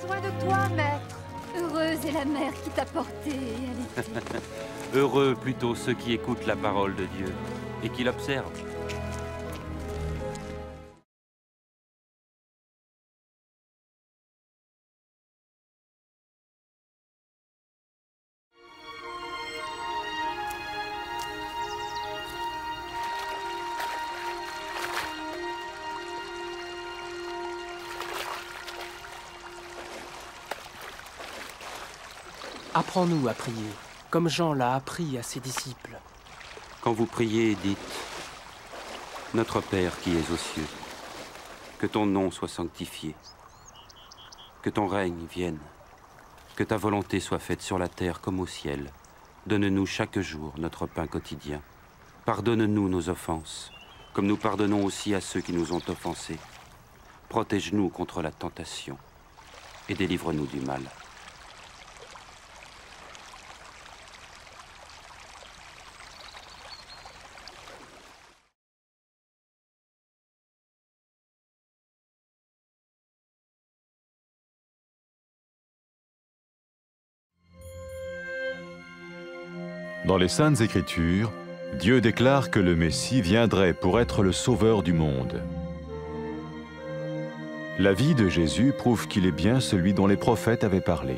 soin de toi, maître. Heureuse est la mère qui t'a porté et allaité. Heureux plutôt ceux qui écoutent la parole de Dieu et qui l'observent. Apprends-nous à prier, comme Jean l'a appris à ses disciples. Quand vous priez, dites « Notre Père qui es aux cieux, que ton nom soit sanctifié, que ton règne vienne, que ta volonté soit faite sur la terre comme au ciel. Donne-nous chaque jour notre pain quotidien. Pardonne-nous nos offenses, comme nous pardonnons aussi à ceux qui nous ont offensés. Protège-nous contre la tentation et délivre-nous du mal. » Dans les Saintes Écritures, Dieu déclare que le Messie viendrait pour être le sauveur du monde. La vie de Jésus prouve qu'il est bien celui dont les prophètes avaient parlé.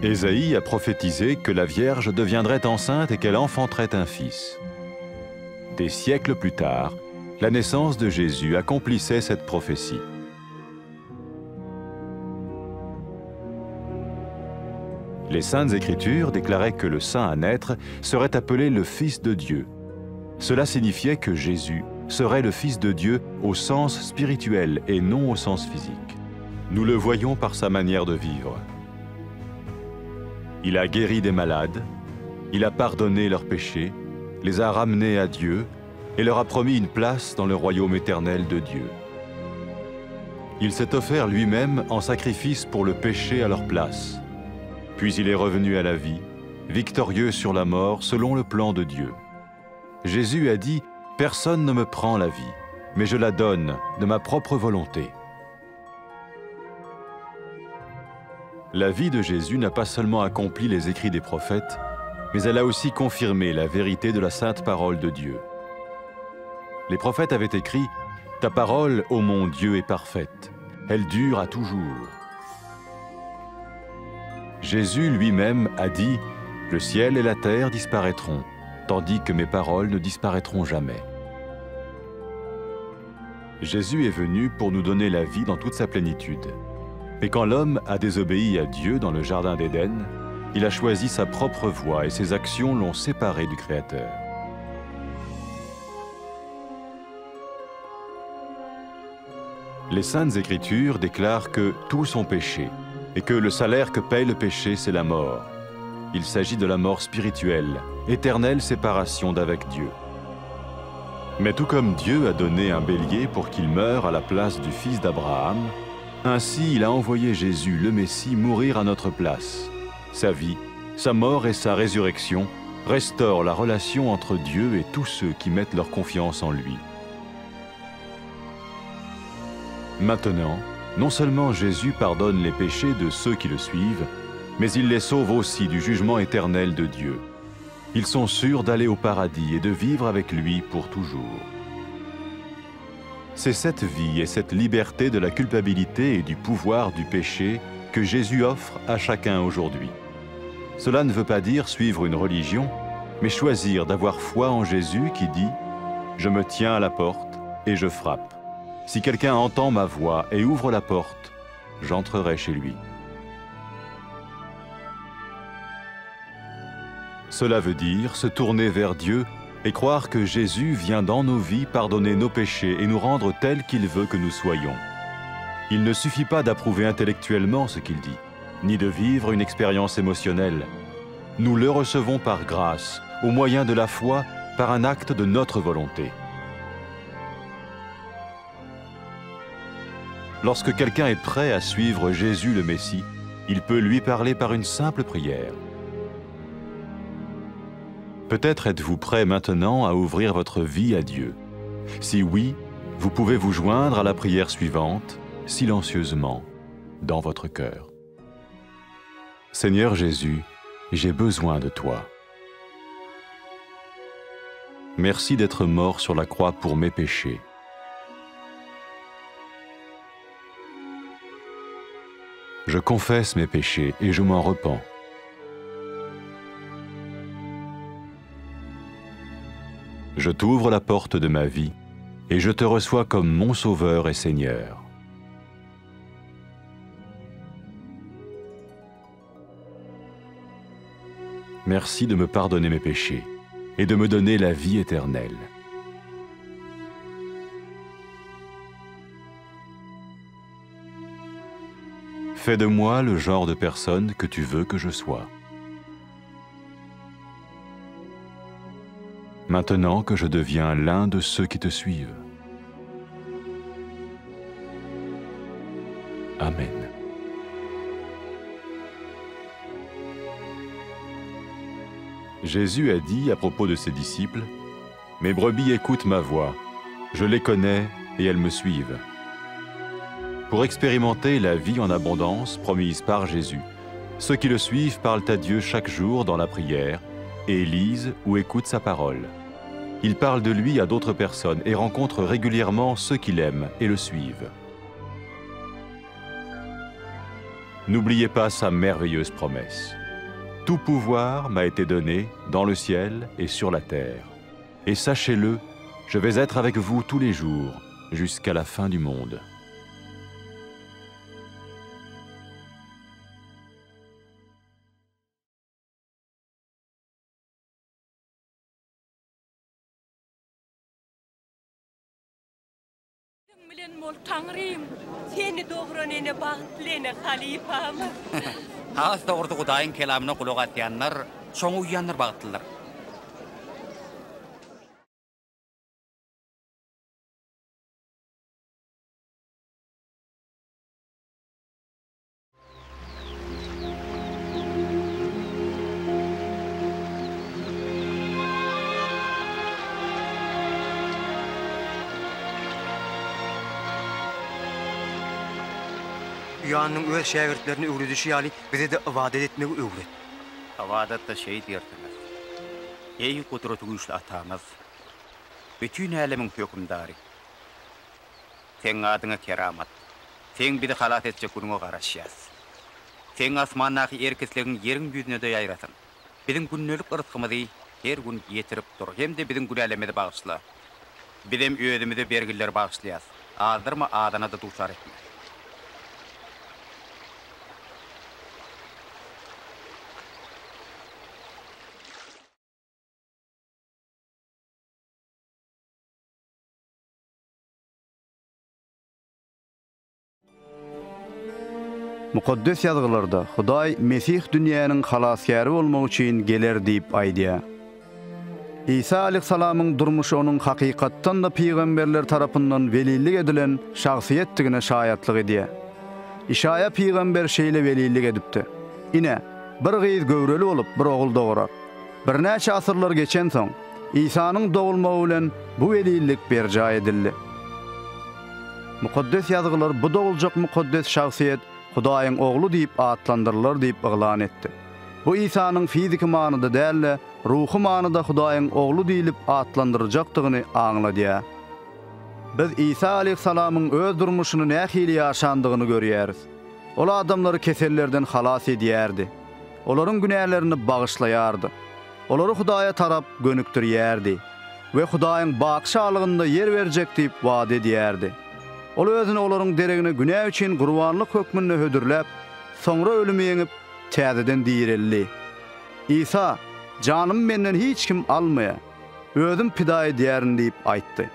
Ésaïe a prophétisé que la Vierge deviendrait enceinte et qu'elle enfanterait un fils. Des siècles plus tard, la naissance de Jésus accomplissait cette prophétie. Les Saintes Écritures déclaraient que le saint à naître serait appelé le Fils de Dieu. Cela signifiait que Jésus serait le Fils de Dieu au sens spirituel et non au sens physique. Nous le voyons par sa manière de vivre. Il a guéri des malades, il a pardonné leurs péchés, les a ramenés à Dieu et leur a promis une place dans le royaume éternel de Dieu. Il s'est offert lui-même en sacrifice pour le péché à leur place. Puis il est revenu à la vie, victorieux sur la mort selon le plan de Dieu. Jésus a dit « Personne ne me prend la vie, mais je la donne de ma propre volonté. » La vie de Jésus n'a pas seulement accompli les écrits des prophètes, mais elle a aussi confirmé la vérité de la sainte parole de Dieu. Les prophètes avaient écrit « Ta parole, ô mon Dieu, est parfaite, elle dure à toujours. » Jésus lui-même a dit « Le ciel et la terre disparaîtront, tandis que mes paroles ne disparaîtront jamais. » Jésus est venu pour nous donner la vie dans toute sa plénitude. Et quand l'homme a désobéi à Dieu dans le jardin d'Éden, il a choisi sa propre voie et ses actions l'ont séparé du Créateur. Les Saintes Écritures déclarent que tous sont péchés et que le salaire que paye le péché, c'est la mort. Il s'agit de la mort spirituelle, éternelle séparation d'avec Dieu. Mais tout comme Dieu a donné un bélier pour qu'il meure à la place du fils d'Abraham, ainsi il a envoyé Jésus, le Messie, mourir à notre place. Sa vie, sa mort et sa résurrection restaurent la relation entre Dieu et tous ceux qui mettent leur confiance en lui. Maintenant, non seulement Jésus pardonne les péchés de ceux qui le suivent, mais il les sauve aussi du jugement éternel de Dieu. Ils sont sûrs d'aller au paradis et de vivre avec lui pour toujours. C'est cette vie et cette liberté de la culpabilité et du pouvoir du péché que Jésus offre à chacun aujourd'hui. Cela ne veut pas dire suivre une religion, mais choisir d'avoir foi en Jésus qui dit « Je me tiens à la porte et je frappe. Si quelqu'un entend ma voix et ouvre la porte, j'entrerai chez lui. » Cela veut dire se tourner vers Dieu et croire que Jésus vient dans nos vies pardonner nos péchés et nous rendre tels qu'il veut que nous soyons. Il ne suffit pas d'approuver intellectuellement ce qu'il dit, ni de vivre une expérience émotionnelle. Nous le recevons par grâce, au moyen de la foi, par un acte de notre volonté. Lorsque quelqu'un est prêt à suivre Jésus le Messie, il peut lui parler par une simple prière. Peut-être êtes-vous prêt maintenant à ouvrir votre vie à Dieu. Si oui, vous pouvez vous joindre à la prière suivante, silencieusement. dans votre cœur. Seigneur Jésus, j'ai besoin de toi. Merci d'être mort sur la croix pour mes péchés. Je confesse mes péchés et je m'en repens. Je t'ouvre la porte de ma vie et je te reçois comme mon Sauveur et Seigneur. Merci de me pardonner mes péchés et de me donner la vie éternelle. Fais de moi le genre de personne que tu veux que je sois. Maintenant que je deviens l'un de ceux qui te suivent. Amen. Jésus a dit à propos de ses disciples, « Mes brebis écoutent ma voix, je les connais et elles me suivent. » Pour expérimenter la vie en abondance promise par Jésus, ceux qui le suivent parlent à Dieu chaque jour dans la prière et lisent ou écoutent sa parole. Ils parlent de lui à d'autres personnes et rencontrent régulièrement ceux qui l'aiment et le suivent. N'oubliez pas sa merveilleuse promesse. Tout pouvoir m'a été donné dans le ciel et sur la terre. Et sachez-le, je vais être avec vous tous les jours, jusqu'à la fin du monde. Ağız doğurdu Kudayın kelamına kulak atyanlar, çoğu uyanır bağıtlılar. Dünyanın öz şagirdlerini öğretişi ali bize de ibadet etmeyi öğret. Ibadet da şey diyertiniz. Ey kudreti güçlü atamız, bütün alemin hükümdarı. Sen adına keramat, sen bizi halat edecek gününe karışacağız. Sen asmandaki erkeklerin yerin yüzüne de yayratın. Bizim günlük ırtkımızı her gün yetirip dur. Hem de bizim gün alemede bağışla. Bizim özümüzü vergiler bağışlayaz. Azdırma adına da duşar etme. Mukaddes yazgılarda Hudaý Mesih dünýäniň halaskary bolmak üçin geler diýip aýdýar. İsa aleyhissalamyň durmuşy onuň hakykatdan da peýgamberler tarapyndan welilik edilen şahsiýetdigine şaýatlyk edýär. İşaya peýgamber şeýle welilik edipdi. Ine bir gyz göwreli bolup bir ogul dogurar. Bir näçe asyrlar geçen soň İsa'nyň dogulmagy bilen bu welilik berja edildi. Mukaddes yazgılar bu doguljak mukaddes şahsiýet Hudaýyň oglu diýip atlandyrlar diýip ýylan etdi. Bu İsa'nyň fiziki manyda däl, ruhy manyda Hudaýyň oglu diýilip atlandyrjakdygyny aňladýar. Biz İsa aleyhissalamyň öz durmuşyny nähili ýaşandygyny görýäris. Ol adamlary kesellerden halas edýärdi. Olaryň günälerini bagyşlaýardy. Olary Hudaýa tarap gönükdirýärdi we Hudaýyň bagşalygynda yer berjek diýip wada edýärdi. Ol özüni olaryň deregine günä üçin gurbanlyk hökmüne hödürläp, soňra ölümi ýeňip täzeden diýirelli. İsa, "Janym menden hiç kim almaýa, özüm pida edýärin" diýip aýtdy.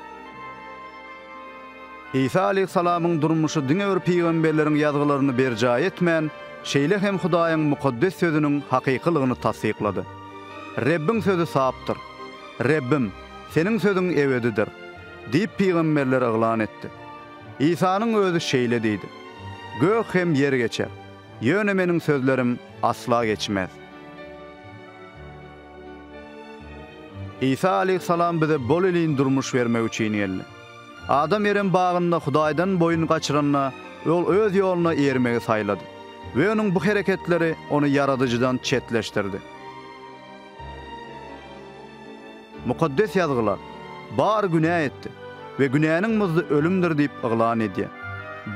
İsa aleyhissalamyň durmuşy diňe bir peýgamberleriň ýazgylaryny berja etmän, şeýle hem Hudaýyň mukaddes sözüniň hakykylygyny tasdiklady. Rebbim sözü sapdyr. Rebbim, seniň sözüň ebedidir diýip peýgamberler ýylan etdi. İsa'nın özü şeýle diýdi. Gök hem yer geçer. Ýöne meniň sözlerim asla geçmez. İsa aleyhissalam bize bol elin durmuş vermek üçin geldi. Adam ýerin bagynda Hudaýdan boyun gaçyranyna ol öz ýoluna ermegi saýlady we onuň bu hereketleri onu yaradyjydan çetleşdirdi. Mukaddes ýazgylar bar günah etdi we günäniň muzdy ölümdir diýip yglan edýär.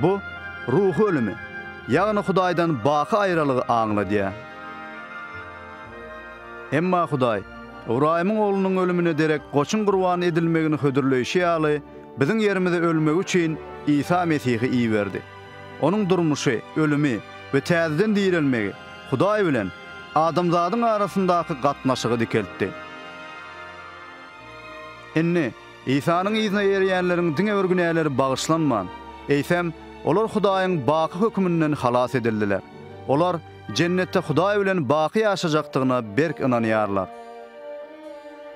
Bu ruhy ölümi, ýagny Hudaýdan baky aýralygy aňladýar. Emma Hudaý Ibrahim'in oğlunun ölümüne derek goçun qurban edilmegini hödürleyişi ýaly biziň ýerimizde ölmek üçin İsa Mesihi iýberdi. Onuň durmuşy, ölümi we täzeden dirilmegi Hudaý bilen adamzadyň arasyndaky gatnaşygy dikeltdi. Enne İsa'nın izine ýerýänleriň diňe bir günäleri bagyşlanman. Eýsem, olar Hudaýyň baky hökmünden halas edildiler. Olar cennette Hudaý bilen baky ýaşajakdygyna berk inanýarlar.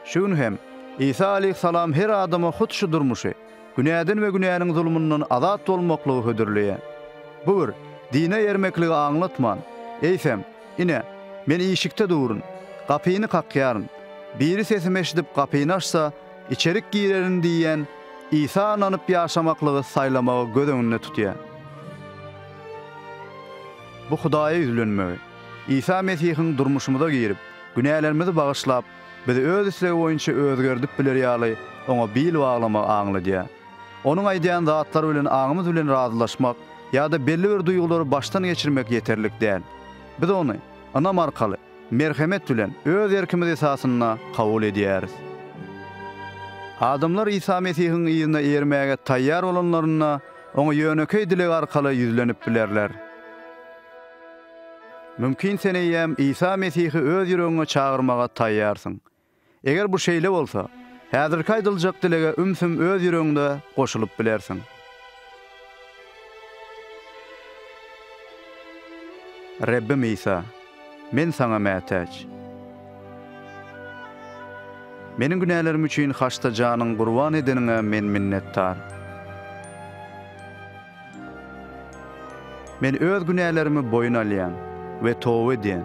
Şunu hem İsa aleyhissalam her adama hutşu durmuşy, günäden we günäniň zulmundan azat bolmaklygy hödürleýär. Bu bir dine ýermekligi aňlatman. Eýsem, ine men işikde durun, gapyny kakýaryn. Biri sesimi eşidip gapyny açsa, içerik girerin diýen İsa ananyp ýaşamaklygy saýlamagy göz öňünde tutýar. Bu Hudaýa üzlenmegi, İsa Mesihiň durmuşymyza girip, günälerimizi bagyşlap, bizi öz islegi boýunça özgerdip biler ýaly oňa bil baglamak aňladýar. Onuň aýdýan zatlary bilen aňymyz bilen razylaşmak ýa-da belli bir duýgulary baştan geçirmek ýeterlik däl. Biz ony anam arkaly merhemet bilen öz erkimiz esasyna kabul edýäris. Adamlar İsa Mesihiň ýyzyna ermäge taýýar bolanlaryna oňa ýönekey dilek arkaly ýüzlenip bilerler. Mümkin sen eýem İsa Mesihi öz ýüregiňe çagyrmaga taýýarsyň. Eger bu şeýle bolsa, häzirki aýdyljak dilege ümsüm öz ýüregiňde goşulyp bilersiň. Rabbim İsa, men sana mätäç. Meniň günälerim üçin haçta janyň gurban edeniňe men minnetdar. Men öz günälerimi boyun alýan we towba edýän.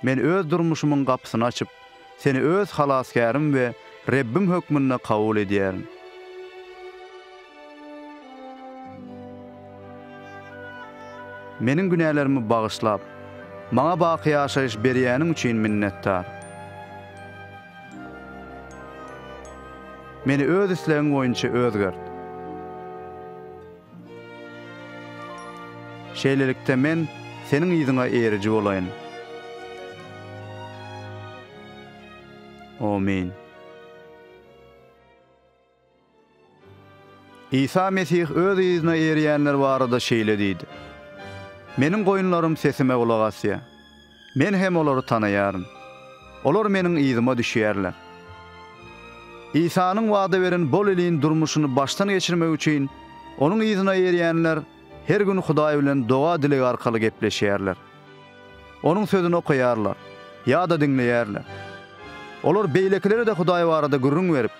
Men öz durmuşumyň gapysyny açyp, seni öz halaskarym we Rabbim hökmüne kabul edýärim. Meniň günälerimi bagyşlap, maňa baky ýaşaýyş berýäniň üçin minnetdar. Meni öz islegiň boýunça özgert. Şeýlelikde men seniň ýyzyňa eriji bolaýyn. Amin. İsa Mesih öz ýyzyna erýänler barada şeýle diýdi. Meniň goýunlarym sesime kulak asýar. Men hem olary tanaýarym. Olar meniň ýyzyma düşýärler. İsa'nın wada beren bol elin durmuşyny baştan geçirmek üçin onuň ýyzyna erýänler her gün Hudaý bilen doga dilegi arkaly gepleşýärler. Onuň sözüni okuýarlar, ýa-da dinleýärler. Olar beýlekleri de Hudaý barada gürrüň berip,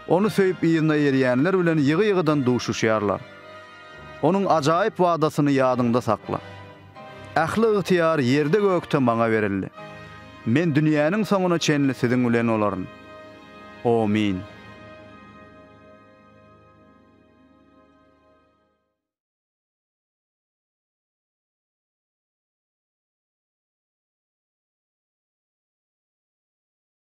onu söýüp ýyzyna erýänler bilen ýygy-ýygydan duşuşýarlar. Onuň ajaýyp wadasyny ýadynda sakla. Ähli ygtyýar ýerde gökde maňa berildi. Men dünýäniň soňuna çenli siziň bilen olaryn. Amin.